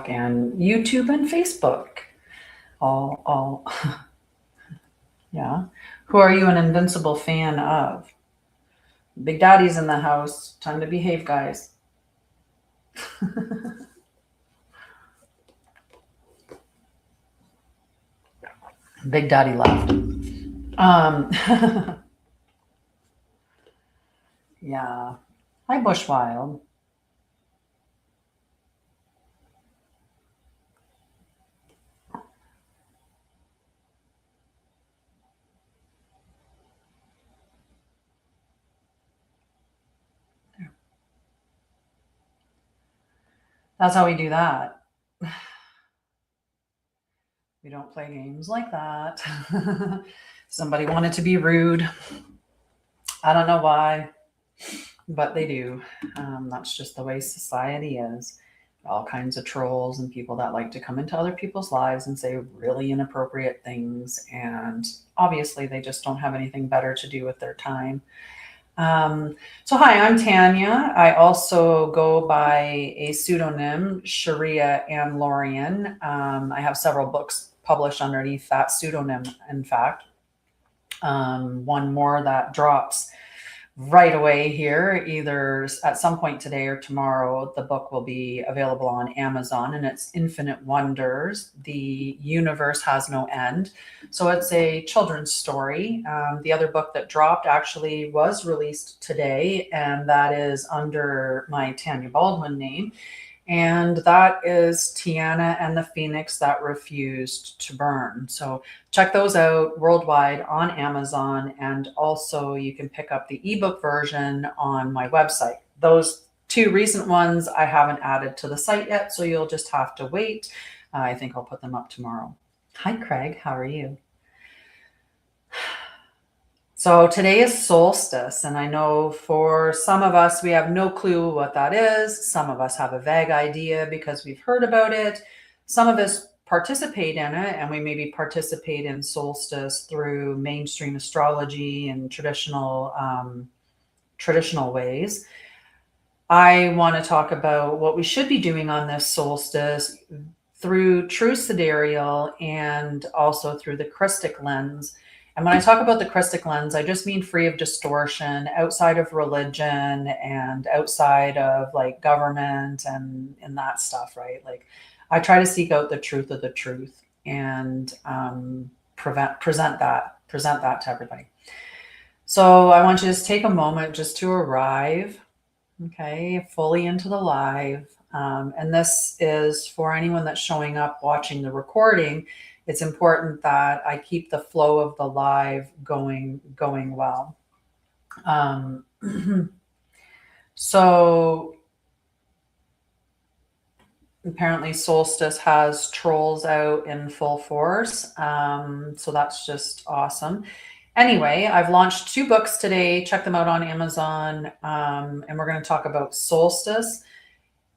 TikTok and YouTube and Facebook. All, yeah. Who are you an invincible fan of? Big Daddy's in the house. Time to behave, guys. Big Daddy left. Yeah. Hi, Bushwild. That's how we do that. We don't play games like that. Somebody wanted to be rude. I don't know why, but they do. That's just the way society is. All kinds of trolls and people that like to come into other people's lives and say really inappropriate things. And obviously, they just don't have anything better to do with their time. So hi, I'm Tanya. I also go by a pseudonym, Sha'Ryah and Lorian. I have several books published underneath that pseudonym, in fact. One more that drops right away here, either at some point today or tomorrow. The book will be available on Amazon, and it's Infinite Wonders. The Universe Has No End. So it's a children's story. The other book that dropped actually was released today, and that is under my Tanya Baldwin name. And that is Tiana and the Phoenix That Refused to Burn. So check those out worldwide on Amazon. And also you can pick up the ebook version on my website. Those two recent ones I haven't added to the site yet, so you'll just have to wait. I think I'll put them up tomorrow. Hi, Craig. How are you? So today is solstice, and I know for some of us, we have no clue what that is. Some of us have a vague idea because we've heard about it. Some of us participate in it, and we maybe participate in solstice through mainstream astrology and traditional ways. I want to talk about what we should be doing on this solstice through true sidereal and also through the Krystic lens. And when I talk about the Krystic lens, I just mean free of distortion, outside of religion and outside of like government and that stuff, right? Like I try to seek out the truth of the truth and present that to everybody. So I want you to just take a moment just to arrive, okay, fully into the live. And this is for anyone that's showing up watching the recording. It's important that I keep the flow of the live going well. So apparently solstice has trolls out in full force. So that's just awesome. Anyway, I've launched 2 books today. Check them out on Amazon. And we're going to talk about solstice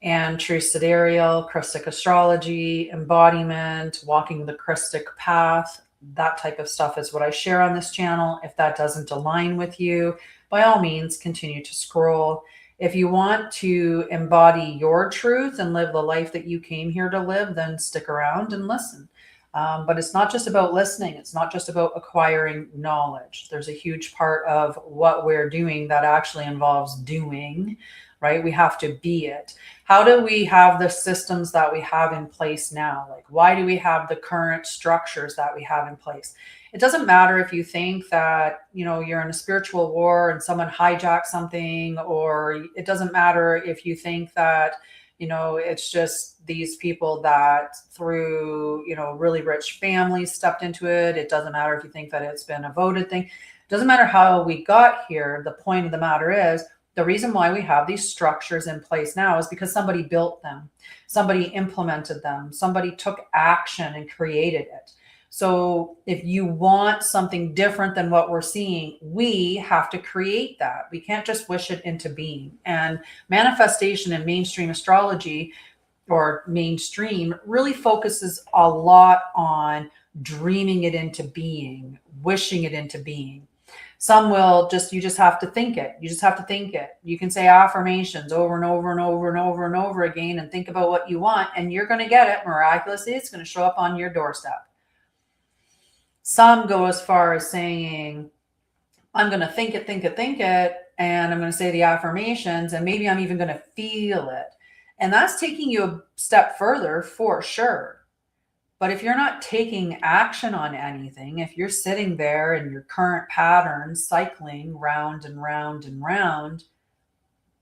and true sidereal, Krystic astrology, embodiment, walking the Krystic path. That type of stuff is what I share on this channel. If that doesn't align with you, by all means, continue to scroll. If you want to embody your truth and live the life that you came here to live, then stick around and listen. But it's not just about listening. It's not just about acquiring knowledge. There's a huge part of what we're doing that actually involves doing, right? We have to be it. How do we have the systems that we have in place now? Like, why do we have the current structures that we have in place? It doesn't matter if you think that, you know, you're in a spiritual war and someone hijacked something, or it doesn't matter if you think that, you know, it's just these people that through, you know, really rich families stepped into it. It doesn't matter if you think that it's been a voted thing. It doesn't matter how we got here. The point of the matter is, the reason why we have these structures in place now is because somebody built them, somebody implemented them, somebody took action and created it. So if you want something different than what we're seeing, we have to create that. We can't just wish it into being. And manifestation in mainstream astrology, or mainstream, really focuses a lot on dreaming it into being, wishing it into being. Some will you just have to think it. You just have to think it. You can say affirmations over and over and over and over and over again and think about what you want, and you're going to get it miraculously. It's going to show up on your doorstep. Some go as far as saying, I'm going to think it, and I'm going to say the affirmations, and maybe I'm even going to feel it. And that's taking you a step further for sure. But if you're not taking action on anything, if you're sitting there in your current patterns, cycling round and round and round,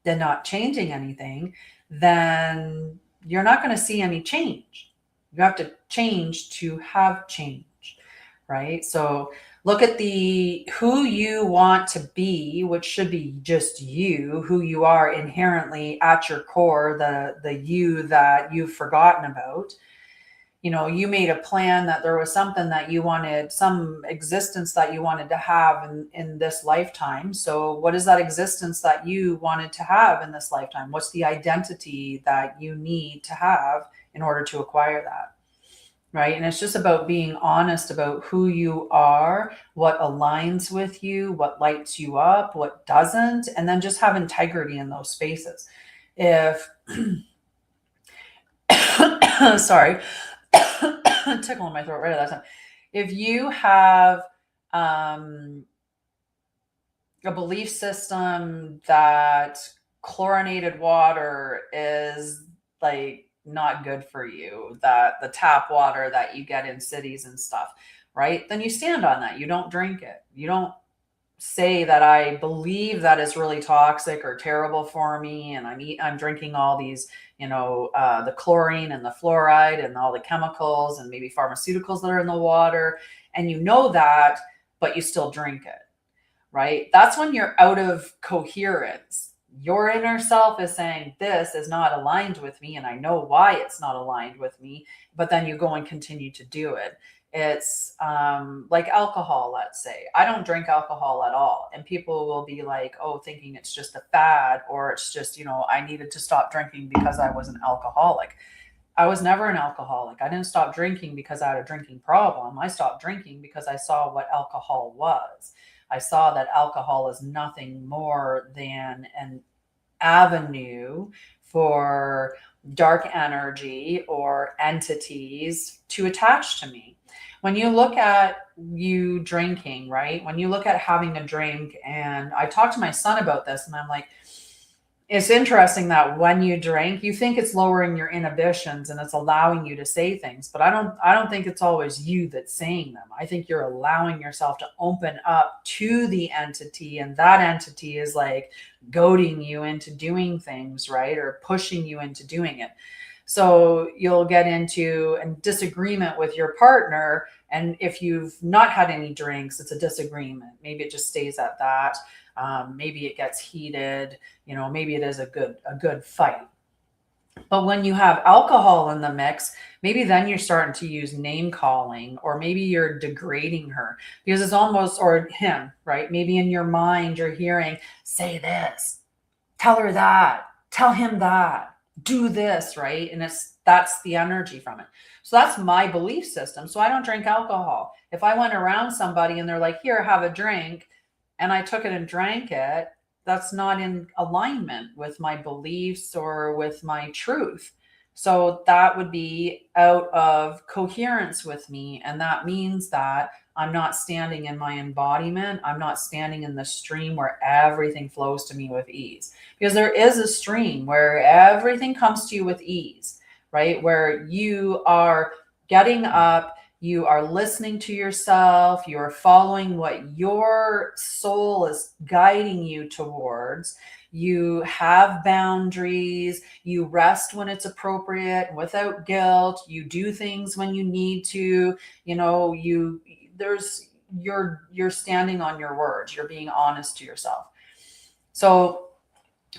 then not changing anything, then you're not going to see any change. You have to change to have change, right? So look at who you want to be, which should be just you, who you are inherently at your core, the you that you've forgotten about. You know, you made a plan that there was something that you wanted, some existence that you wanted to have in this lifetime. So what is that existence that you wanted to have in this lifetime? What's the identity that you need to have in order to acquire that? Right. And it's just about being honest about who you are, what aligns with you, what lights you up, what doesn't, and then just have integrity in those spaces. If, sorry, tickle in my throat right at that time. If you have a belief system that chlorinated water is like not good for you, that the tap water that you get in cities and stuff, right? Then you stand on that. You don't drink it. You don't say that I believe that is really toxic or terrible for me, and I'm drinking all these, the chlorine and the fluoride and all the chemicals and maybe pharmaceuticals that are in the water, and you know that, but you still drink it, right? That's when you're out of coherence. Your inner self is saying, this is not aligned with me, and I know why it's not aligned with me, but then you go and continue to do it. It's like alcohol, let's say. I don't drink alcohol at all. And people will be like, oh, thinking it's just a fad, or it's just, I needed to stop drinking because I was an alcoholic. I was never an alcoholic. I didn't stop drinking because I had a drinking problem. I stopped drinking because I saw what alcohol was. I saw that alcohol is nothing more than an avenue for dark energy or entities to attach to me. When you look at you drinking, right? When you look at having a drink, and I talked to my son about this, and I'm like, it's interesting that when you drink, you think it's lowering your inhibitions and it's allowing you to say things, but I don't think it's always you that's saying them. I think you're allowing yourself to open up to the entity, and that entity is like goading you into doing things, right? Or pushing you into doing it. So you'll get into a disagreement with your partner, and if you've not had any drinks, it's a disagreement. Maybe it just stays at that. Maybe it gets heated, maybe it is a good fight. But when you have alcohol in the mix, maybe then you're starting to use name calling, or maybe you're degrading her, because it's almost, or him, right? Maybe in your mind, you're hearing, say this, tell her that, tell him that, do this, right? And that's the energy from it. So that's my belief system. So I don't drink alcohol. If I went around somebody and they're like, here, have a drink, and I took it and drank it, that's not in alignment with my beliefs or with my truth. So that would be out of coherence with me. And that means that I'm not standing in my embodiment. I'm not standing in the stream where everything flows to me with ease. Because there is a stream where everything comes to you with ease, right? Where you are getting up, you are listening to yourself, you are following what your soul is guiding you towards. You have boundaries, you rest when it's appropriate without guilt, you do things when you need to, you're standing on your words, you're being honest to yourself. So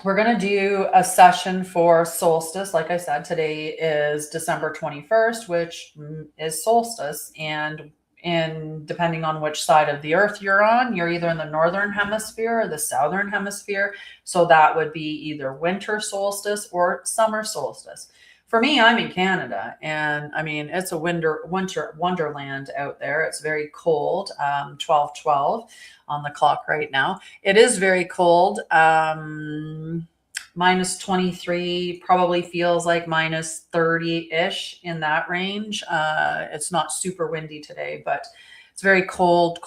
we're going to do a session for solstice. Like I said, today is December 21st, which is solstice. And depending on which side of the earth you're on, you're either in the northern hemisphere or the southern hemisphere. So that would be either winter solstice or summer solstice. For me, I'm in Canada, and I mean, it's a winter wonderland out there. It's very cold, 12:12 on the clock right now. It is very cold. Minus 23 probably feels like minus 30-ish in that range. It's not super windy today, but it's very cold,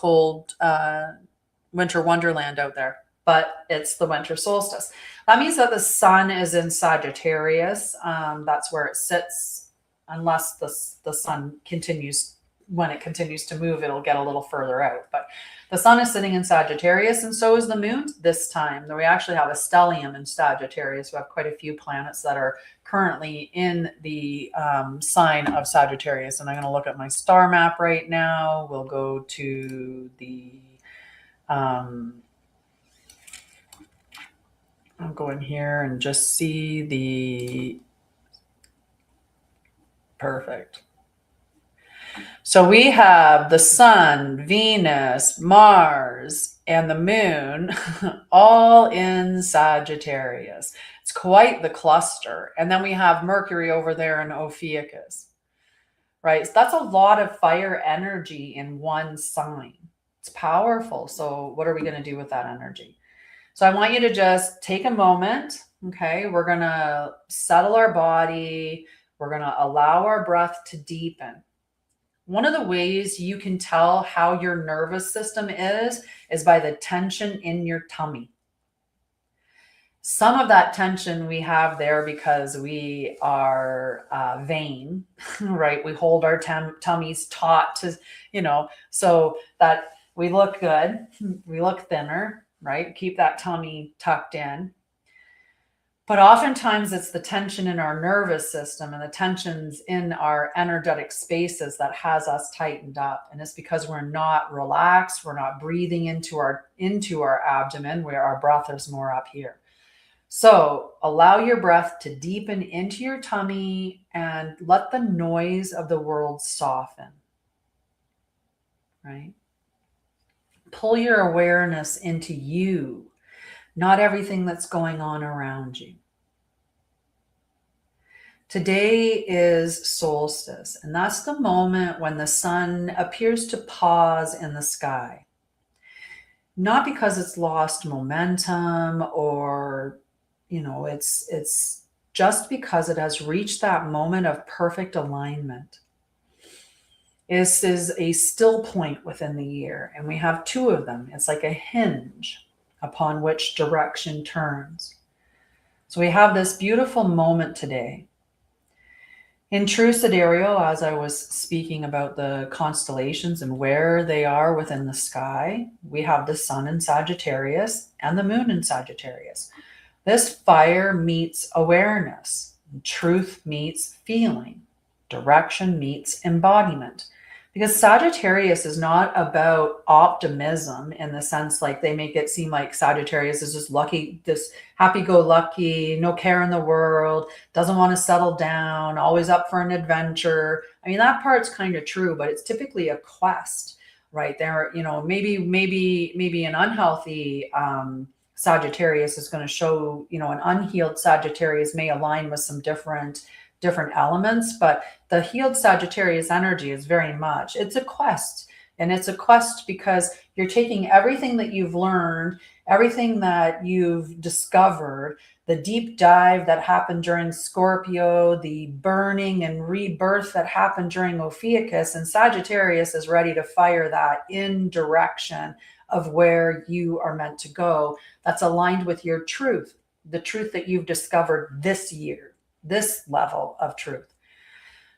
winter wonderland out there. But it's the winter solstice. That means that the sun is in Sagittarius. That's where it sits, unless the sun continues. When it continues to move, it'll get a little further out. But the sun is sitting in Sagittarius, and so is the moon this time. We actually have a stellium in Sagittarius. We have quite a few planets that are currently in the sign of Sagittarius. And I'm going to look at my star map right now. We'll go to the... I'll go in here and just see the... Perfect. So we have the sun, Venus, Mars, and the moon all in Sagittarius. It's quite the cluster. And then we have Mercury over there in Ophiuchus, right? So that's a lot of fire energy in one sign. It's powerful. So what are we going to do with that energy? So I want you to just take a moment, okay? We're going to settle our body. We're going to allow our breath to deepen. One of the ways you can tell how your nervous system is by the tension in your tummy. Some of that tension we have there because we are vain, right? We hold our tummies taut to, so that we look good, we look thinner, right? Keep that tummy tucked in. But oftentimes it's the tension in our nervous system and the tensions in our energetic spaces that has us tightened up. And it's because we're not relaxed. We're not breathing into our abdomen, where our breath is more up here. So allow your breath to deepen into your tummy and let the noise of the world soften, right? Pull your awareness into you, not everything that's going on around you. Today is solstice, and that's the moment when the sun appears to pause in the sky. Not because it's lost momentum or, it's just because it has reached that moment of perfect alignment. This is a still point within the year, and we have two of them. It's like a hinge upon which direction turns. So we have this beautiful moment today. In true sidereal, as I was speaking about the constellations and where they are within the sky, we have the sun in Sagittarius and the moon in Sagittarius. This fire meets awareness. Truth meets feeling. Direction meets embodiment. Because Sagittarius is not about optimism in the sense like they make it seem like Sagittarius is just lucky, this happy-go-lucky, no care in the world, doesn't want to settle down, always up for an adventure. I mean, that part's kind of true, but it's typically a quest, right? There, maybe an unhealthy Sagittarius is going to show, an unhealed Sagittarius may align with some different elements, but the healed Sagittarius energy is very much, it's a quest. And it's a quest because you're taking everything that you've learned, everything that you've discovered, the deep dive that happened during Scorpio, the burning and rebirth that happened during Ophiuchus, and Sagittarius is ready to fire that in direction of where you are meant to go. That's aligned with your truth, the truth that you've discovered this year, this level of truth.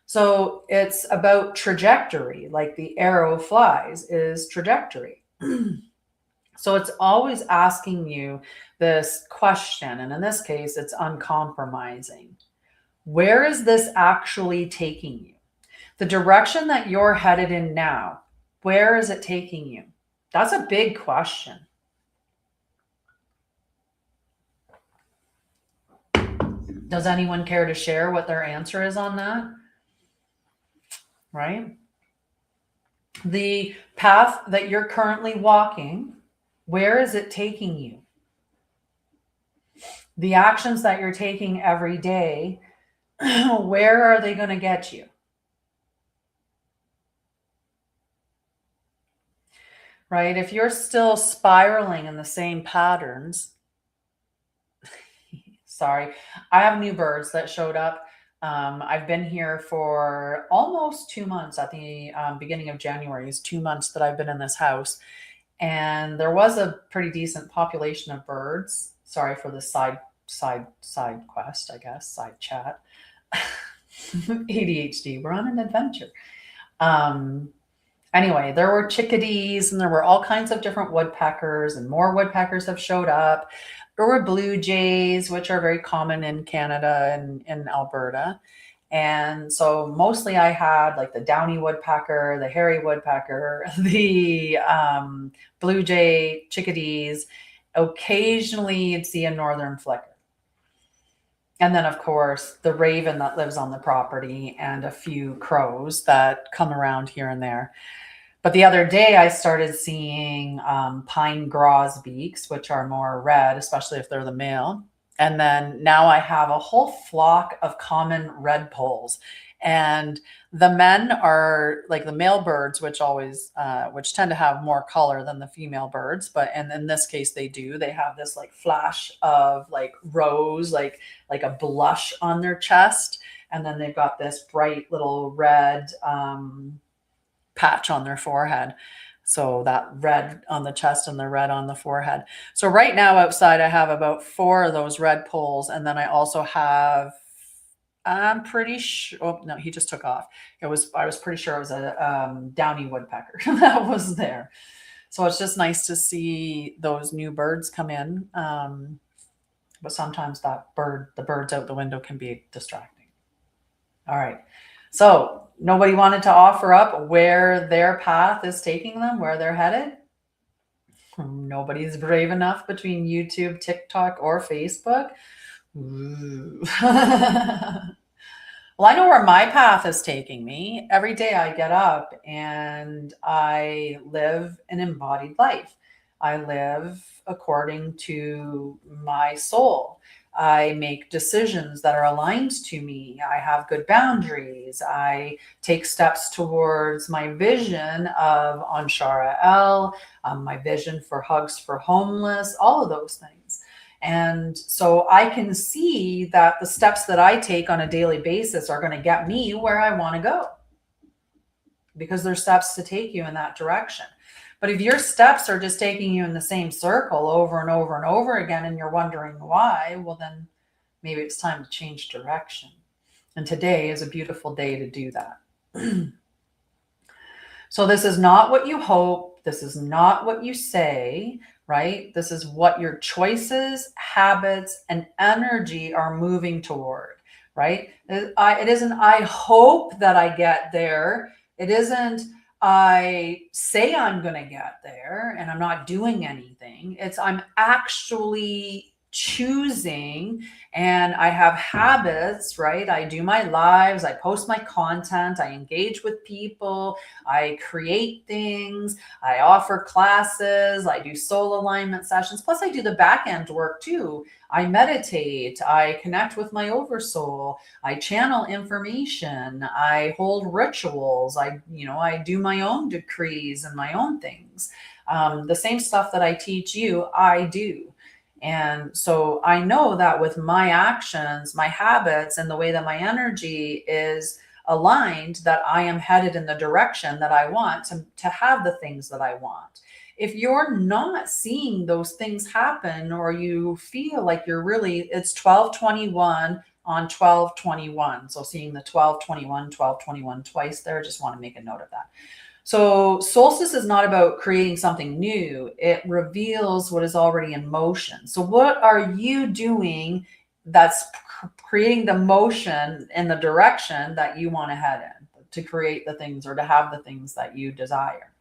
So it's about trajectory, like the arrow flies is trajectory. So it's always asking you this question, and in this case, it's uncompromising. Where is this actually taking you? The direction that you're headed in now, where is it taking you? That's a big question. Does anyone care to share what their answer is on that? Right? The path that you're currently walking, where is it taking you? The actions that you're taking every day, where are they going to get you? Right? If you're still spiraling in the same patterns, sorry, I have new birds that showed up. I've been here for almost 2 months. At the beginning of January is 2 months that I've been in this house. And there was a pretty decent population of birds. Sorry for the side quest, I guess, side chat. ADHD, we're on an adventure. Anyway, there were chickadees and there were all kinds of different woodpeckers, and more woodpeckers have showed up. There were blue jays, which are very common in Canada and in Alberta. And so mostly I had like the downy woodpecker, the hairy woodpecker, the blue jay, chickadees. Occasionally you'd see a northern flicker. And then, of course, the raven that lives on the property and a few crows that come around here and there. But the other day I started seeing pine grosbeaks, which are more red, especially if they're the male. And then now I have a whole flock of common red poles. And the men are like the male birds, which tend to have more color than the female birds. And in this case, they do. They have this like flash of like rose, like a blush on their chest. And then they've got this bright little red patch on their forehead. So that red on the chest and the red on the forehead. So right now outside, I have about 4 of those red poles. And then I also have, I'm pretty sure, oh no, he just took off. I was pretty sure it was a downy woodpecker that was there. So it's just nice to see those new birds come in. But sometimes the birds out the window can be distracting. All right. So nobody wanted to offer up where their path is taking them, where they're headed. Nobody's brave enough between YouTube, TikTok, or Facebook. Well, I know where my path is taking me. Every day I get up and I live an embodied life. I live according to my soul. I make decisions that are aligned to me. I have good boundaries. I take steps towards my vision of on Sha'Ryah, my vision for Hugs for Homeless, all of those things. And so I can see that the steps that I take on a daily basis are going to get me where I want to go, because there's steps to take you in that direction. But if your steps are just taking you in the same circle over and over and over again, and you're wondering why, well, then maybe it's time to change direction. And today is a beautiful day to do that. So this is not what you hope. This is not what you say, right? This is what your choices, habits, and energy are moving toward, right? It isn't, I hope that I get there. It isn't, I say I'm going to get there and I'm not doing anything. It's I'm actually choosing, and I have habits, right? I do my lives, I post my content, I engage with people, I create things, I offer classes, I do soul alignment sessions. Plus I do the back end work too. I meditate, I connect with my oversoul, I channel information, I hold rituals, I do my own decrees and my own things. The same stuff that I teach you, I do. And so I know that with my actions, my habits, and the way that my energy is aligned, that I am headed in the direction that I want to have the things that I want. If you're not seeing those things happen, or you feel like it's 1221 on 1221. So seeing the 1221, 1221 twice there, just want to make a note of that. So solstice is not about creating something new. It reveals what is already in motion. So what are you doing that's creating the motion in the direction that you want to head in, to create the things or to have the things that you desire,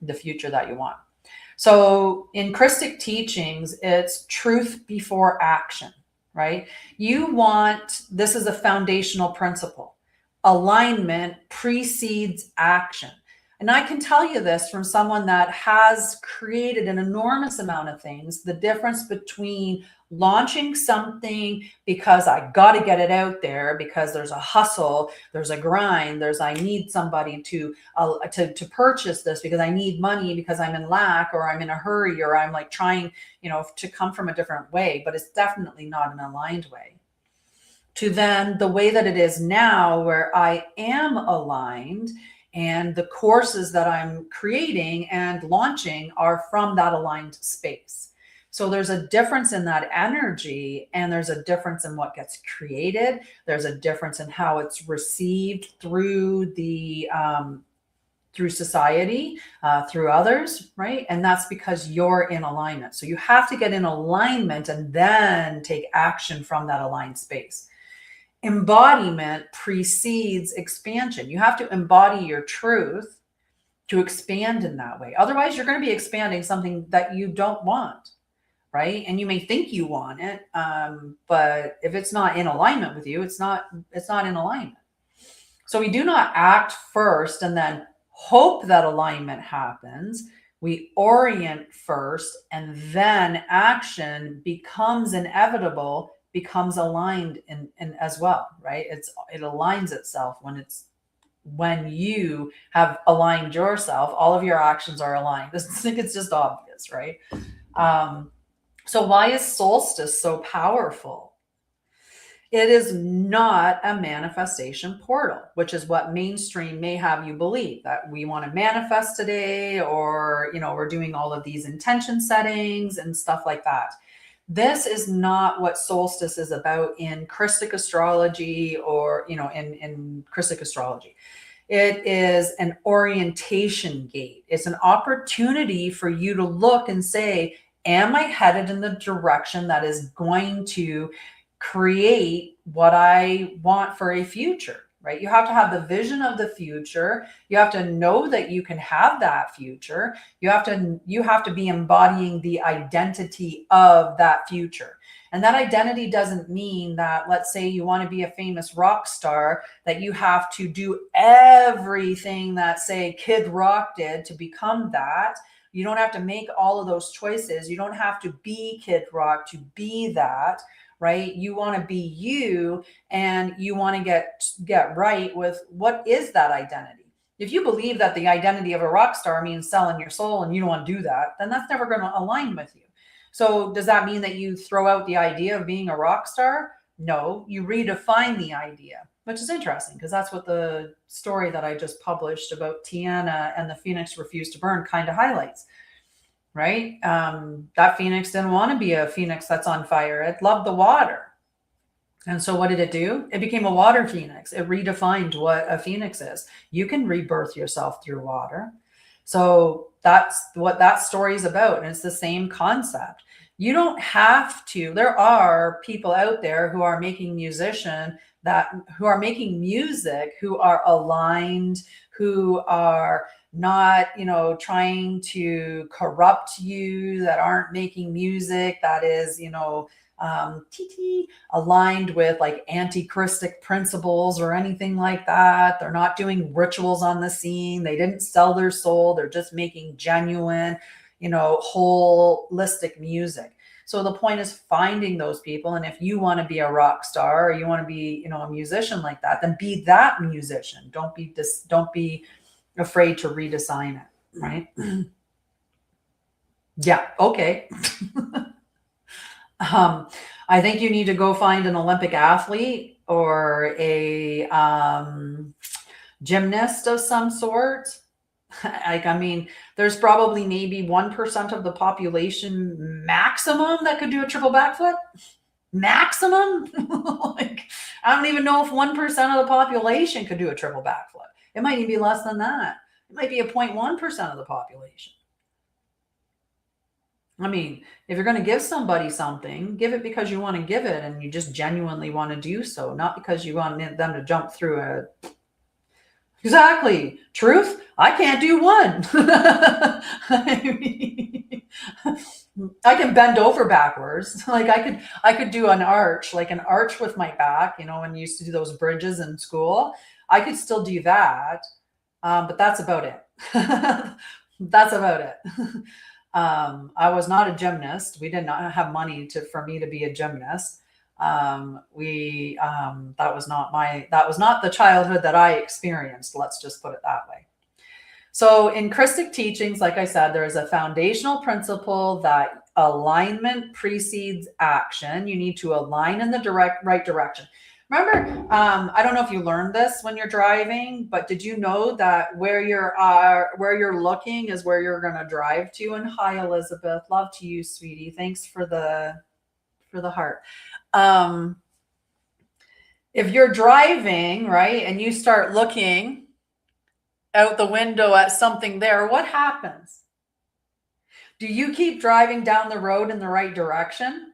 the future that you want? So in Krystic teachings, it's truth before action, right? This is a foundational principle. Alignment precedes action. And I can tell you this from someone that has created an enormous amount of things, the difference between launching something because I got to get it out there, because there's a hustle, there's a grind, I need somebody to purchase this because I need money, because I'm in lack, or I'm in a hurry, or I'm like trying, to come from a different way, but it's definitely not an aligned way. To then the way that it is now, where I am aligned, and the courses that I'm creating and launching are from that aligned space. So there's a difference in that energy, and there's a difference in what gets created. There's a difference in how it's received through the through society, through others, right? And that's because you're in alignment. So you have to get in alignment and then take action from that aligned space. Embodiment precedes expansion. You have to embody your truth to expand in that way. Otherwise, you're going to be expanding something that you don't want, right? And you may think you want it, but if it's not in alignment with you, it's not in alignment. So we do not act first and then hope that alignment happens. We orient first, and then action becomes inevitable, becomes aligned in as well, right? It aligns itself when you have aligned yourself. All of your actions are aligned. I think it's just obvious, right? So why is solstice so powerful? It is not a manifestation portal, which is what mainstream may have you believe, that we want to manifest today, or we're doing all of these intention settings and stuff like that. This is not what solstice is about in Krystic astrology, or, in Krystic astrology. It is an orientation gate. It's an opportunity for you to look and say, am I headed in the direction that is going to create what I want for a future? Right? You have to have the vision of the future. You have to know that you can have that future. You have to be embodying the identity of that future. And that identity doesn't mean that, let's say you want to be a famous rock star, that you have to do everything that, say, Kid Rock did to become that. You don't have to make all of those choices. You don't have to be Kid Rock to be that. Right? You want to be you, and you want to get right with what is that identity. If you believe that the identity of a rock star means selling your soul, and you don't want to do that, then that's never going to align with you. So does that mean that you throw out the idea of being a rock star? No, you redefine the idea, which is interesting, because that's what the story that I just published about Tiana and the Phoenix Refused to Burn kind of highlights. Right? That phoenix didn't want to be a phoenix that's on fire. It loved the water. And so what did it do? It became a water phoenix. It redefined what a phoenix is. You can rebirth yourself through water. So that's what that story is about. And it's the same concept. You don't have to. There are people out there who are making who are making music, who are aligned, who are not, trying to corrupt you, that aren't making music that is, aligned with like anti-Krystic principles or anything like that. They're not doing rituals on the scene. They didn't sell their soul. They're just making genuine, holistic music. So the point is finding those people. And if you want to be a rock star, or you want to be, a musician like that, then be that musician. Don't be afraid to redesign it, right? Yeah, okay. I think you need to go find an Olympic athlete or a gymnast of some sort. There's probably maybe 1% of the population maximum that could do a triple backflip. Maximum? Like, I don't even know if 1% of the population could do a triple backflip. It might even be less than that. It might be a 0.1% of the population. If you're going to give somebody something, give it because you want to give it, and you just genuinely want to do so, not because you want them to jump through a... Exactly. Truth? I can't do one. I can bend over backwards. Like I could do an arch with my back, when you used to do those bridges in school. I could still do that. But that's about it. That's about it. I was not a gymnast. We did not have money for me to be a gymnast. That was not the childhood that I experienced. Let's just put it that way. So in Krystic teachings, like I said, there is a foundational principle that alignment precedes action. You need to align in the right direction. Remember, I don't know if you learned this when you're driving, but did you know that where you're looking is where you're going to drive to? And hi, Elizabeth, love to you, sweetie. Thanks for the heart. If you're driving, right, and you start looking out the window at something there, what happens? Do you keep driving down the road in the right direction?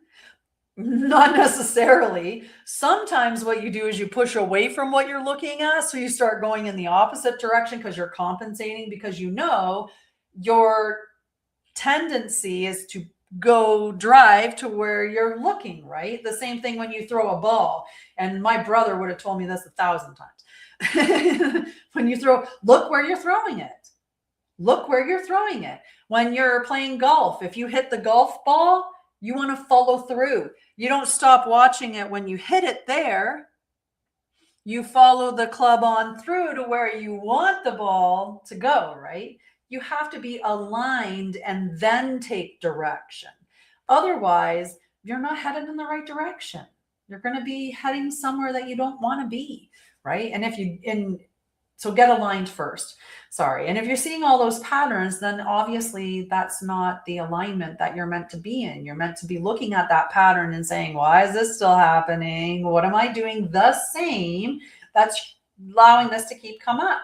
Not necessarily. Sometimes what you do is you push away from what you're looking at. So you start going in the opposite direction because you're compensating, because you know your tendency is to go drive to where you're looking, right? The same thing when you throw a ball. And my brother would have told me this 1,000 times. When you look where you're throwing it. Look where you're throwing it. When you're playing golf, if you hit the golf ball, you want to follow through. You don't stop watching it when you hit it there. You follow the club on through to where you want the ball to go, right? You have to be aligned and then take direction. Otherwise, you're not headed in the right direction. You're going to be heading somewhere that you don't want to be, right? And so get aligned first. Sorry. And if you're seeing all those patterns, then obviously that's not the alignment that you're meant to be in. You're meant to be looking at that pattern and saying, why is this still happening? What am I doing the same that's allowing this to keep come up?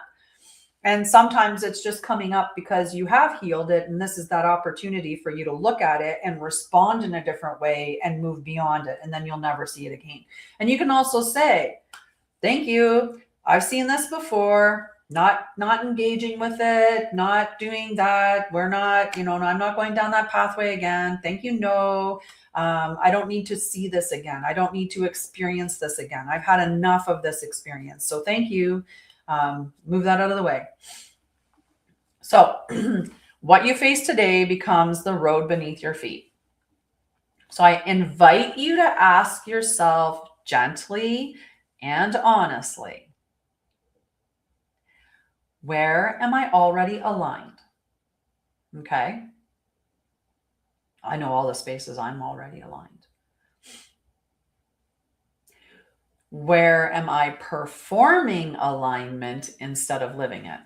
And sometimes it's just coming up because you have healed it. And this is that opportunity for you to look at it and respond in a different way and move beyond it. And then you'll never see it again. And you can also say, thank you. I've seen this before, not engaging with it, not doing that. We're not, I'm not going down that pathway again. Thank you. No, I don't need to see this again. I don't need to experience this again. I've had enough of this experience. So thank you. Move that out of the way. So what you face today becomes the road beneath your feet. So I invite you to ask yourself gently and honestly, where am I already aligned? Okay. I know all the spaces I'm already aligned. Where am I performing alignment instead of living it?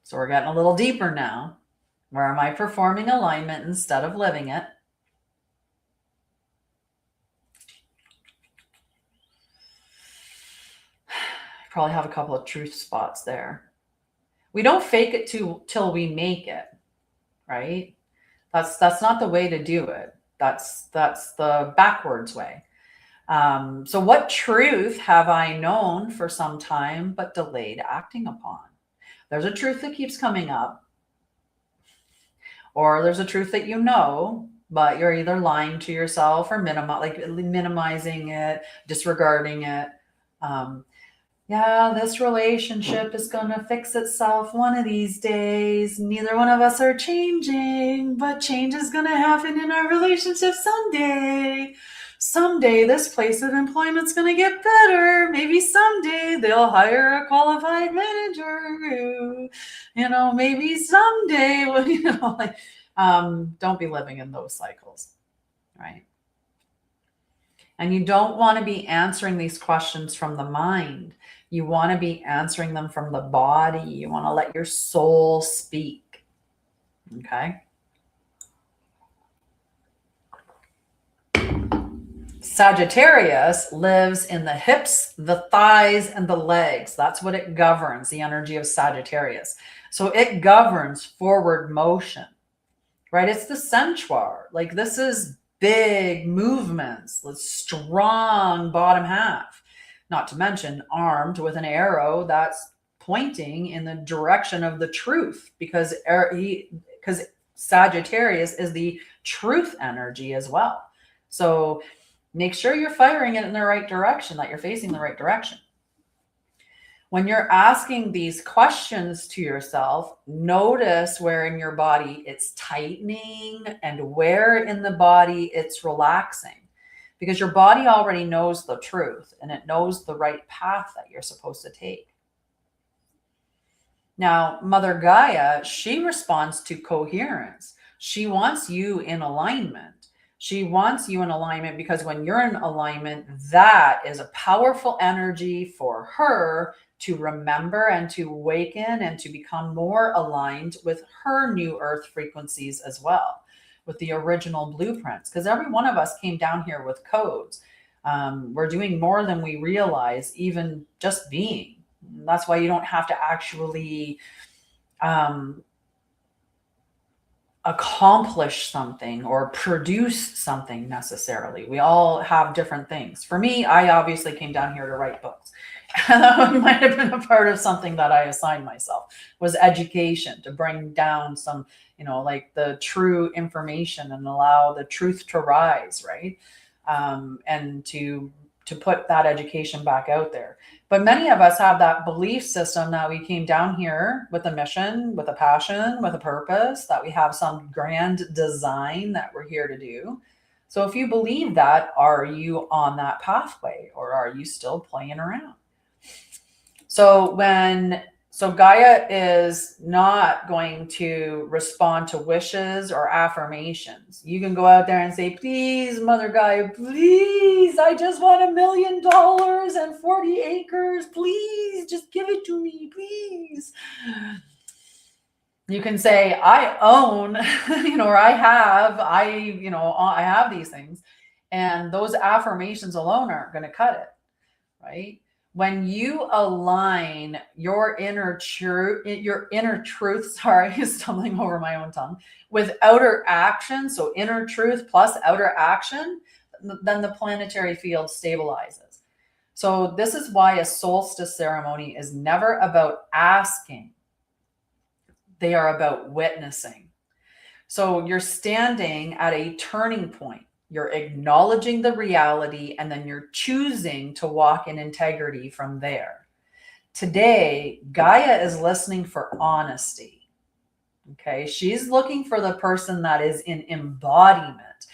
So we're getting a little deeper now. Where am I performing alignment instead of living it? I probably have a couple of truth spots there. We don't fake it till we make it, right? That's not the way to do it. That's the backwards way. So what truth have I known for some time but delayed acting upon? There's a truth that keeps coming up, or there's a truth that you know, but you're either lying to yourself or minimizing it, disregarding it. Yeah, this relationship is going to fix itself one of these days. Neither one of us are changing, but change is going to happen in our relationship someday. Someday this place of employment's going to get better. Maybe someday they'll hire a qualified manager. Maybe someday, don't be living in those cycles, right? And you don't want to be answering these questions from the mind. You want to be answering them from the body. You want to let your soul speak. Okay. Sagittarius lives in the hips, the thighs, and the legs. That's what it governs, the energy of Sagittarius. So it governs forward motion, right? It's the centaur. Like this is big movements, strong bottom half, not to mention armed with an arrow that's pointing in the direction of the truth, because Sagittarius is the truth energy as well. So make sure you're firing it in the right direction, that you're facing the right direction. When you're asking these questions to yourself, notice where in your body it's tightening and where in the body it's relaxing, because your body already knows the truth and it knows the right path that you're supposed to take. Now, Mother Gaia, she responds to coherence. She wants you in alignment. She wants you in alignment because when you're in alignment, that is a powerful energy for her to remember and to awaken and to become more aligned with her new earth frequencies as well, with the original blueprints. Because every one of us came down here with codes. We're doing more than we realize, even just being. That's why you don't have to actually accomplish something or produce something necessarily. We all have different things. For me, I obviously came down here to write books. That might have been a part of something that I assigned myself, was education, to bring down some, you know, like the true information and allow the truth to rise, right? And to put that education back out there. But many of us have that belief system that we came down here with a mission, with a passion, with a purpose, that we have some grand design that we're here to do. So if you believe that, are you on that pathway, or are you still playing around? So Gaia is not going to respond to wishes or affirmations. You can go out there and say, please, Mother Gaia, please, I just want $1 million and 40 acres. Please, just give it to me, please. You can say, I own, or I have these things. And those affirmations alone aren't going to cut it, right? When you align your inner truth, sorry, stumbling over my own tongue, with outer action, so inner truth plus outer action, then the planetary field stabilizes. So this is why a solstice ceremony is never about asking. They are about witnessing. So you're standing at a turning point. You're acknowledging the reality, and then you're choosing to walk in integrity from there. Today, Gaia is listening for honesty. Okay, she's looking for the person that is in embodiment.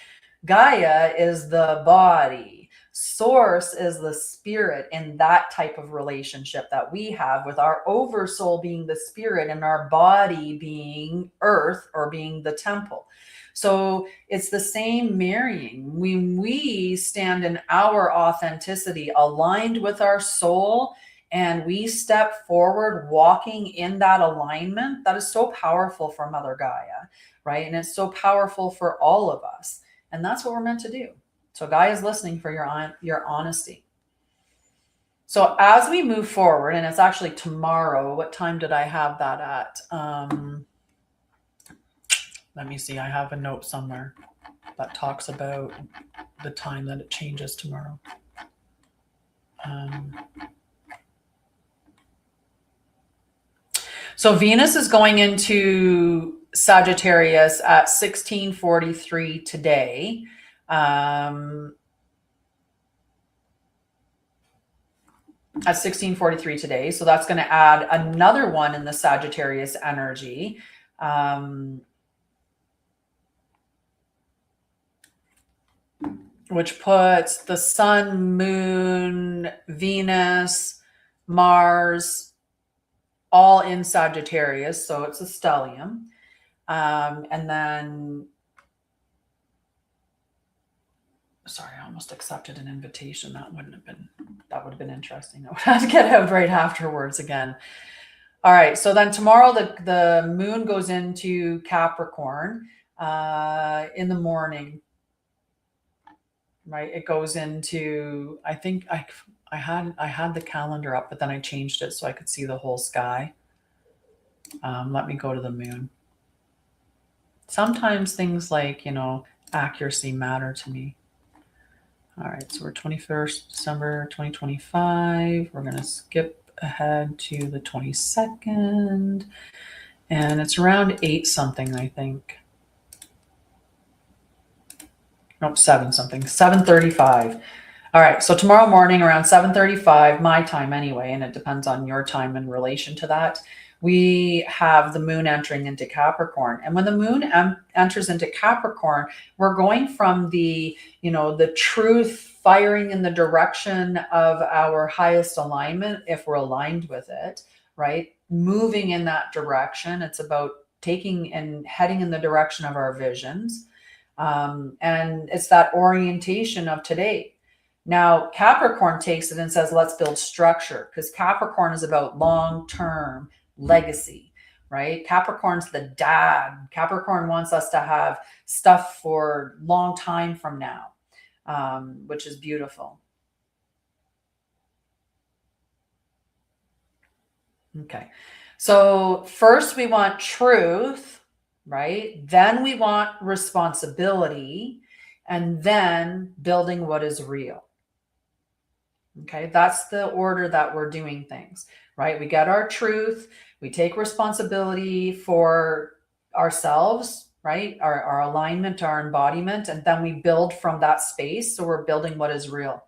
Gaia is the body. Source is the spirit in that type of relationship that we have, with our oversoul being the spirit and our body being earth, or being the temple. So it's the same marrying. When we stand in our authenticity, aligned with our soul, and we step forward walking in that alignment, that is so powerful for Mother Gaia, right? And it's so powerful for all of us. And that's what we're meant to do. So Gaia is listening for your honesty. So as we move forward, and it's actually tomorrow, what time did I have that at? Let me see, I have a note somewhere that talks about the time that it changes tomorrow. So Venus is going into Sagittarius at 16:43 today. At 16:43 today. So that's going to add another one in the Sagittarius energy. Which puts the Sun, Moon, Venus, Mars, all in Sagittarius. So it's a stellium. And then, sorry, I almost accepted an invitation. That would have been interesting. I would have to get out right afterwards again. All right. So then tomorrow, the moon goes into Capricorn in the morning. Right, it goes into, I think I had the calendar up, but then I changed it so I could see the whole sky. Let me go to the moon. Sometimes things like, accuracy matter to me. All right, so we're 21st December 2025. We're going to skip ahead to the 22nd, and it's around 8 something, I think. Nope, 7 something, 7:35. All right, so tomorrow morning around 7:35, my time anyway, and it depends on your time in relation to that, we have the moon entering into Capricorn. And when the moon enters into Capricorn, we're going from the, the truth firing in the direction of our highest alignment, if we're aligned with it, right? Moving in that direction. It's about taking and heading in the direction of our visions. And it's that orientation of today. Now, Capricorn takes it and says, let's build structure, because Capricorn is about long-term legacy, right? Capricorn's the dad. Capricorn wants us to have stuff for a long time from now, which is beautiful. Okay. So first we want truth, right? Then we want responsibility, and then building what is real. Okay, that's the order that we're doing things, right? We get our truth, we take responsibility for ourselves, right? Our alignment, our embodiment, and then we build from that space. So we're building what is real.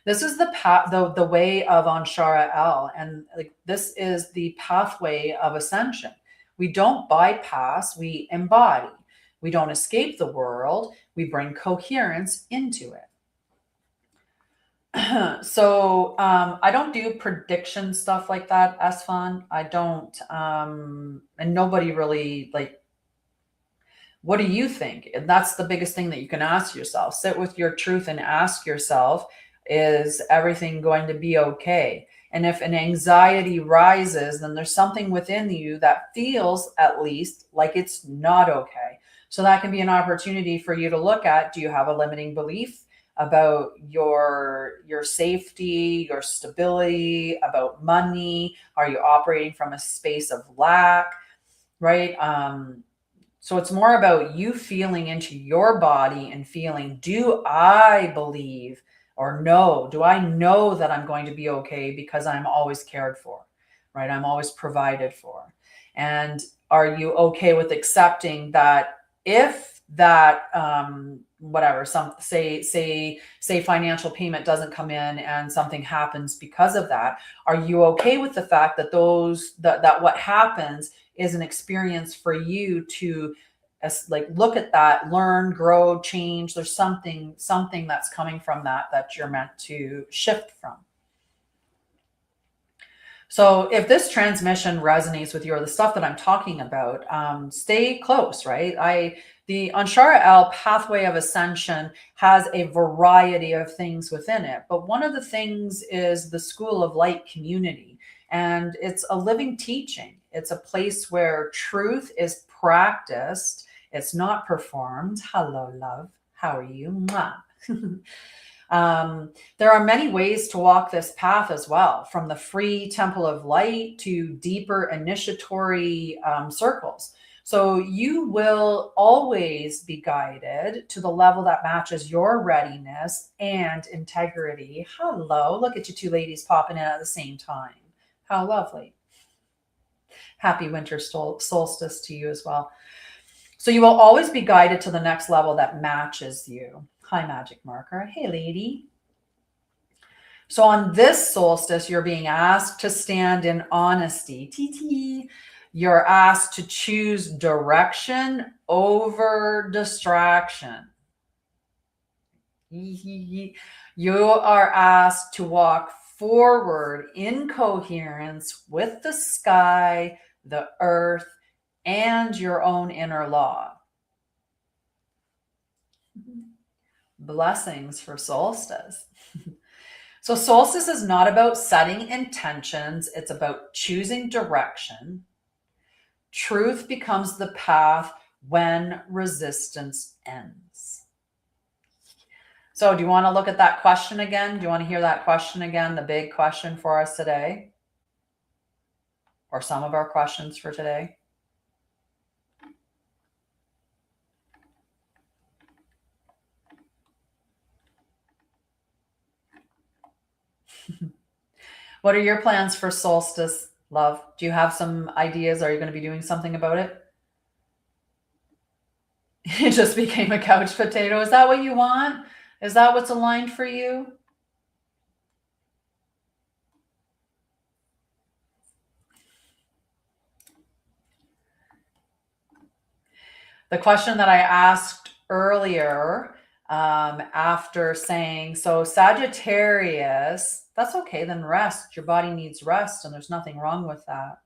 This is the path, the way of Sha'Ryah, and like this is the pathway of ascension. We don't bypass, we embody. We don't escape the world, we bring coherence into it. So I don't do prediction stuff like that, Asfan. I don't, and nobody really what do you think? And that's the biggest thing that you can ask yourself. Sit with your truth and ask yourself, is everything going to be okay? And if an anxiety rises, then there's something within you that feels at least like it's not okay. So that can be an opportunity for you to look at, do you have a limiting belief about your safety, your stability, about money? Are you operating from a space of lack, right? So it's more about you feeling into your body and feeling, do I believe or know? Do I know that I'm going to be okay because I'm always cared for, right? I'm always provided for. And are you okay with accepting that if that whatever, say financial payment doesn't come in and something happens because of that, are you okay with the fact that that what happens is an experience for you to look at that, learn, grow, change? There's something that's coming from that you're meant to shift from. So if this transmission resonates with you, or the stuff that I'm talking about, stay close, right? The Sha'Ryah pathway of ascension has a variety of things within it, but one of the things is the School of Light community, and it's a living teaching. It's a place where truth is practiced. It's not performed. Hello, love. How are you? Mwah. There are many ways to walk this path as well, from the free temple of light to deeper initiatory circles. So you will always be guided to the level that matches your readiness and integrity. Hello, look at you two ladies popping in at the same time. How lovely. Happy winter solstice to you as well. So you will always be guided to the next level that matches you. Hi, Magic Marker. Hey, lady. So on this solstice, you're being asked to stand in honesty. TT. You're asked to choose direction over distraction. You are asked to walk forward in coherence with the sky, the earth, and your own inner law. Blessings for solstice. So solstice is not about setting intentions. It's about choosing direction. Truth becomes the path when resistance ends. So do you want to look at that question again? Do you want to hear that question again? The big question for us today, or some of our questions for today? What are your plans for solstice, love? Do you have some ideas? Are you going to be doing something about it? It just became a couch potato. Is that what you want? Is that what's aligned for you? The question that I asked earlier, after saying, so Sagittarius, that's okay, then rest. Your body needs rest, and there's nothing wrong with that.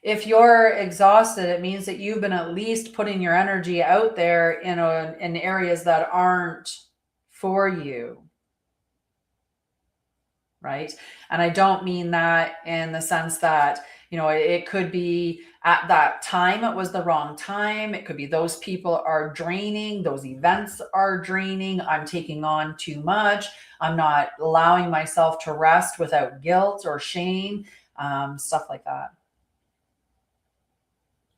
If you're exhausted, it means that you've been at least putting your energy out there in areas that aren't for you. Right? And I don't mean that in the sense that, it could be at that time it was the wrong time. It could be those people are draining, those events are draining, I'm taking on too much, I'm not allowing myself to rest without guilt or shame, stuff like that.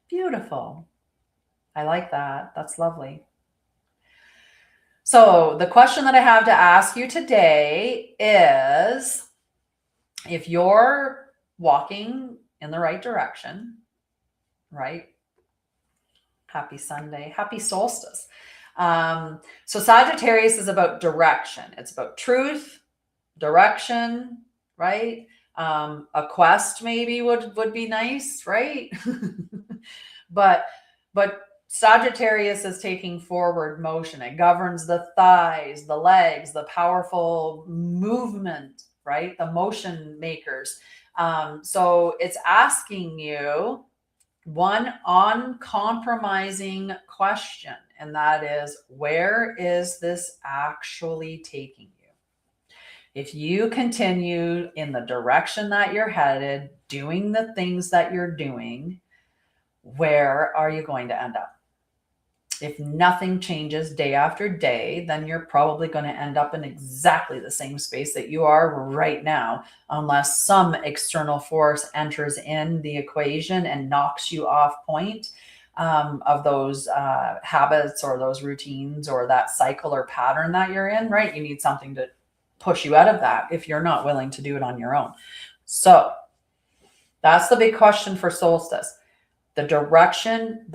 Beautiful. I like that. That's lovely. So the question that I have to ask you today is, if you're walking in the right direction, right? Happy Sunday, happy solstice. So Sagittarius is about direction. It's about truth, direction, right? A quest maybe would be nice, right? but Sagittarius is taking forward motion. It governs the thighs, the legs, the powerful movement, right? The motion makers. So it's asking you one uncompromising question, and that is, where is this actually taking you? If you continue in the direction that you're headed, doing the things that you're doing, where are you going to end up? If nothing changes day after day, then you're probably going to end up in exactly the same space that you are right now, unless some external force enters in the equation and knocks you off point of those habits or those routines or that cycle or pattern that you're in, right? You need something to push you out of that if you're not willing to do it on your own. So that's the big question for solstice. The direction,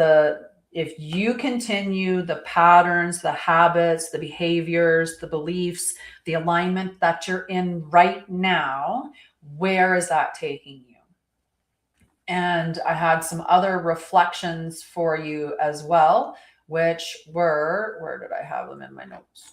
if you continue the patterns, the habits, the behaviors, the beliefs, the alignment that you're in right now, where is that taking you? And I had some other reflections for you as well, which were, where did I have them in my notes?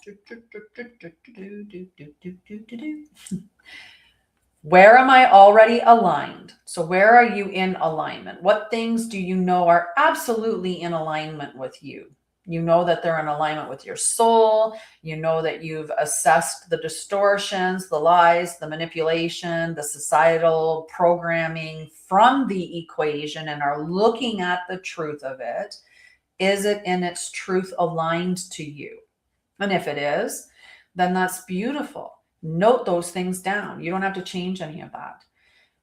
Where am I already aligned? So where are you in alignment? What things do you know are absolutely in alignment with you? You know that they're in alignment with your soul. You know that you've assessed the distortions, the lies, the manipulation, the societal programming from the equation and are looking at the truth of it. Is it in its truth aligned to you? And if it is, then that's beautiful. Note those things down. You don't have to change any of that.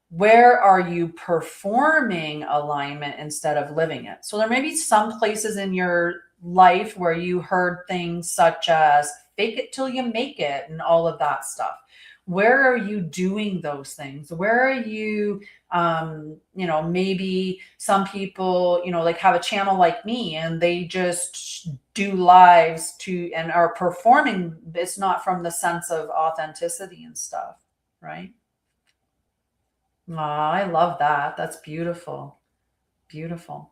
Where are you performing alignment instead of living it? So there may be some places in your life where you heard things such as fake it till you make it and all of that stuff. Where are you doing those things? Where are you, maybe some people, like have a channel like me and they just do lives and are performing. It's not from the sense of authenticity and stuff, right? Oh, I love that. That's beautiful. Beautiful.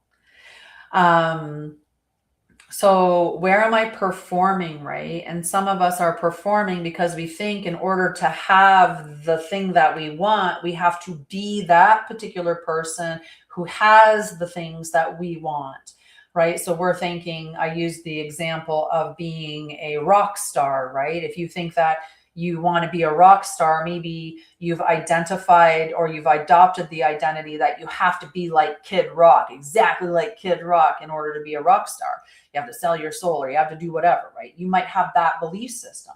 So where am I performing, right? And some of us are performing because we think in order to have the thing that we want, we have to be that particular person who has the things that we want, right? So we're thinking, I use the example of being a rock star, right? If you think that you want to be a rock star, maybe you've identified or you've adopted the identity that you have to be like Kid Rock, exactly like Kid Rock in order to be a rock star. You have to sell your soul or you have to do whatever, right? You might have that belief system,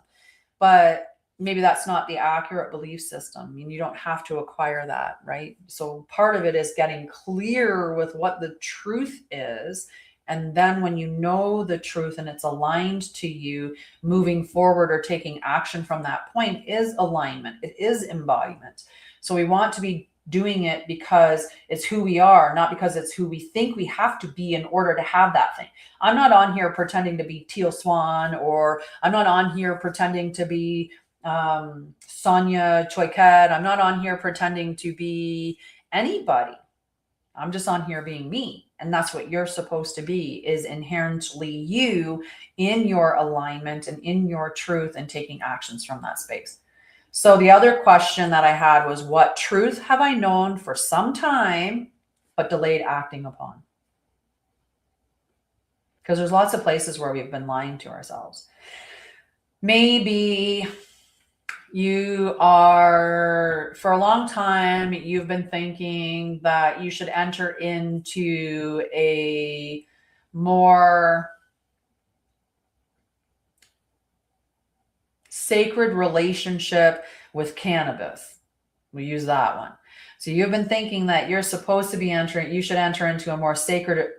but maybe that's not the accurate belief system. I mean, you don't have to acquire that, right? So part of it is getting clear with what the truth is. And then when you know the truth and it's aligned to you, moving forward or taking action from that point is alignment. It is embodiment. So we want to be doing it because it's who we are, not because it's who we think we have to be in order to have that thing. I'm not on here pretending to be Teal Swan, or I'm not on here pretending to be Sonia Choiquette. I'm not on here pretending to be anybody. I'm just on here being me. And that's what you're supposed to be, is inherently you in your alignment and in your truth and taking actions from that space. So the other question that I had was, what truth have I known for some time but delayed acting upon? Because there's lots of places where we've been lying to ourselves. Maybe you are, for a long time, you've been thinking that you should enter into a more sacred relationship with cannabis. We use that one. So you've been thinking that you're supposed to be you should enter into a more sacred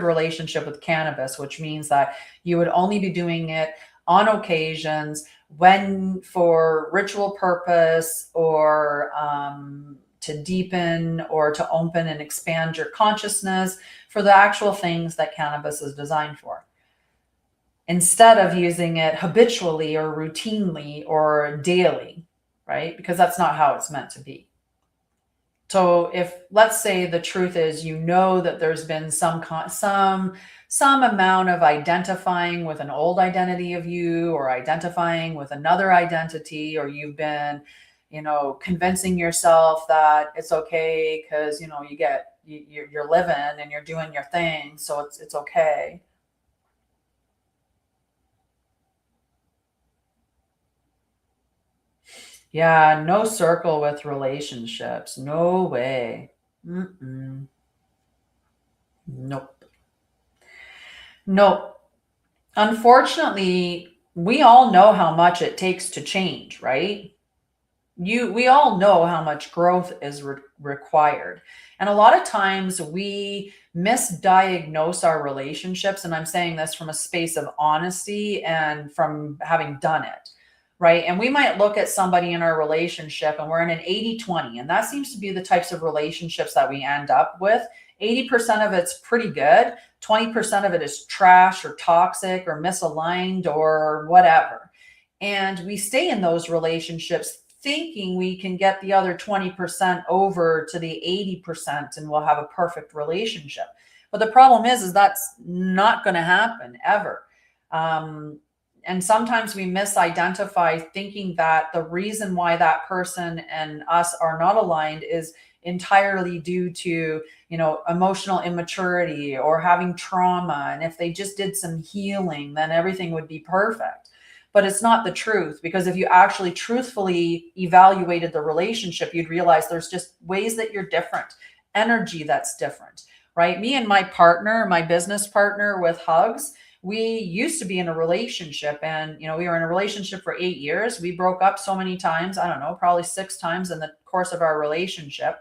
relationship with cannabis, which means that you would only be doing it on occasions, when for ritual purpose, or to deepen or to open and expand your consciousness for the actual things that cannabis is designed for, instead of using it habitually or routinely or daily, right? Because that's not how it's meant to be. So if, let's say, the truth is, you know that there's been some amount of identifying with an old identity of you, or identifying with another identity, or you've been, convincing yourself that it's okay because, you're living and you're doing your thing, so it's okay. Yeah, no circle with relationships. No way. Mm-mm. Nope. Nope. Unfortunately, we all know how much it takes to change, right? We all know how much growth is required. And a lot of times we misdiagnose our relationships. And I'm saying this from a space of honesty and from having done it. Right. And we might look at somebody in our relationship and we're in an 80-20, and that seems to be the types of relationships that we end up with. 80% of it's pretty good. 20% of it is trash or toxic or misaligned or whatever. And we stay in those relationships thinking we can get the other 20% over to the 80% and we'll have a perfect relationship. But the problem is that's not going to happen ever. And sometimes we misidentify, thinking that the reason why that person and us are not aligned is entirely due to, emotional immaturity or having trauma. And if they just did some healing, then everything would be perfect. But it's not the truth, because if you actually truthfully evaluated the relationship, you'd realize there's just ways that you're different, energy that's different, right? Me and my partner, my business partner with Hugs, we used to be in a relationship, and, we were in a relationship for 8 years. We broke up so many times. I don't know, probably 6 times in the course of our relationship,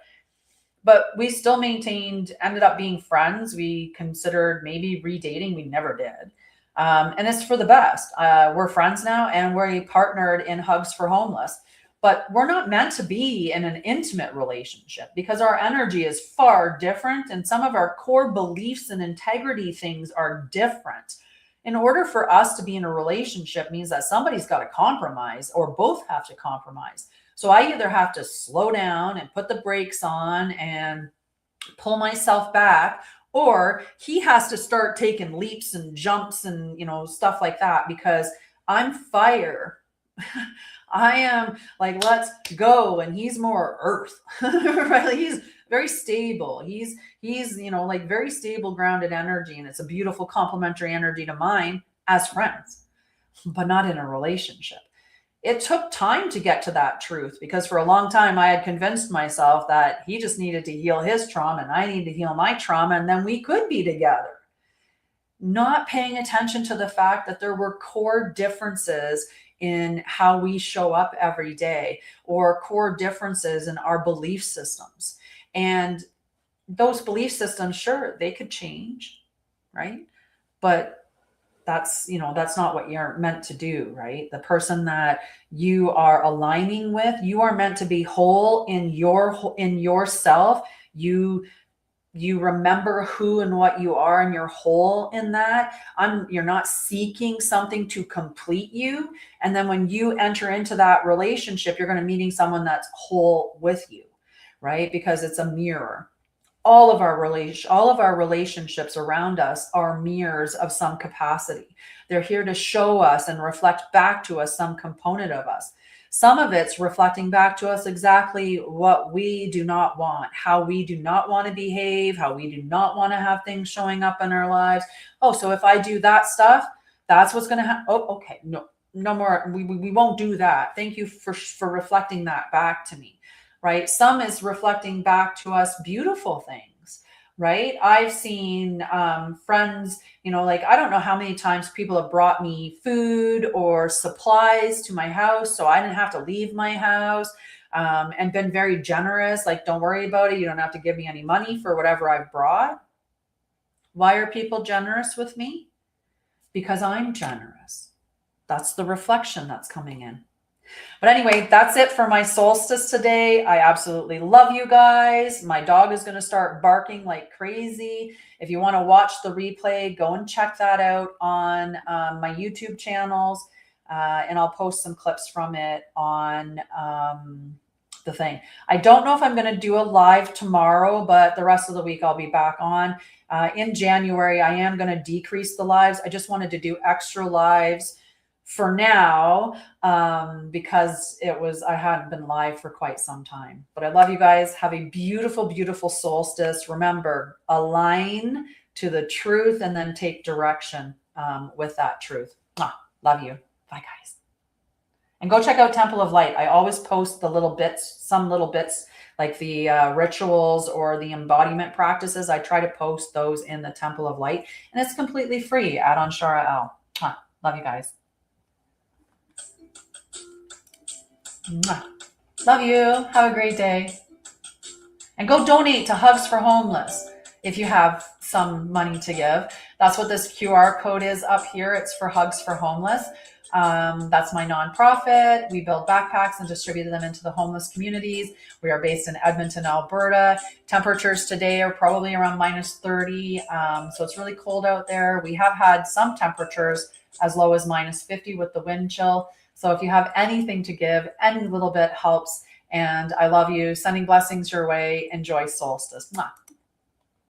but we still ended up being friends. We considered maybe redating. We never did. And it's for the best. We're friends now, and we're partnered in Hugs for Homeless, but we're not meant to be in an intimate relationship because our energy is far different. And some of our core beliefs and integrity things are different. In order for us to be in a relationship means that somebody's got to compromise, or both have to compromise. So I either have to slow down and put the brakes on and pull myself back, or he has to start taking leaps and jumps and, stuff like that, because I'm fire. I am like, let's go. And he's more earth, right? He's very stable. He's, like very stable, grounded energy. And it's a beautiful complementary energy to mine as friends, but not in a relationship. It took time to get to that truth, because for a long time I had convinced myself that he just needed to heal his trauma and I need to heal my trauma, and then we could be together. Not paying attention to the fact that there were core differences in how we show up every day, or core differences in our belief systems. And those belief systems, sure, they could change, right? But that's not what you're meant to do, right? The person that you are aligning with, you are meant to be whole in yourself. You remember who and what you are, and you're whole in that. You're not seeking something to complete you. And then when you enter into that relationship, you're going to meeting someone that's whole with you, right? Because it's a mirror. all of our relationships around us are mirrors of some capacity. They're here to show us and reflect back to us some component of us. Some of it's reflecting back to us exactly what we do not want, how we do not want to behave, how we do not want to have things showing up in our lives. Oh, so if I do that stuff, that's what's going to happen. Oh, okay. No more. We won't do that. Thank you for reflecting that back to me. Right. Some is reflecting back to us beautiful things. Right. I've seen friends, like, I don't know how many times people have brought me food or supplies to my house so I didn't have to leave my house, and been very generous. Like, don't worry about it. You don't have to give me any money for whatever I've brought. Why are people generous with me? Because I'm generous. That's the reflection that's coming in. But anyway, that's it for my solstice today. I absolutely love you guys. My dog is going to start barking like crazy. If you want to watch the replay, go and check that out on my YouTube channels. And I'll post some clips from it on the thing. I don't know if I'm going to do a live tomorrow, but the rest of the week I'll be back on. In January, I am going to decrease the lives. I just wanted to do extra lives for now, because I hadn't been live for quite some time. But I love you guys. Have a beautiful, beautiful solstice. Remember, align to the truth and then take direction with that truth. Love you. Bye, guys. And go check out Temple of Light. I always post the little bits, some little bits, like the rituals or the embodiment practices. I try to post those in the Temple of Light, and it's completely free. Add on Sha'Ryah. Love you guys. Love you. Have a great day. And go donate to Hugs for Homeless if you have some money to give. That's what this QR code is up here. It's for Hugs for Homeless. That's my nonprofit. We build backpacks and distribute them into the homeless communities. We are based in Edmonton, Alberta. Temperatures today are probably around -30. So it's really cold out there. We have had some temperatures as low as -50 with the wind chill. So if you have anything to give, any little bit helps. And I love you. Sending blessings your way. Enjoy solstice. Mwah.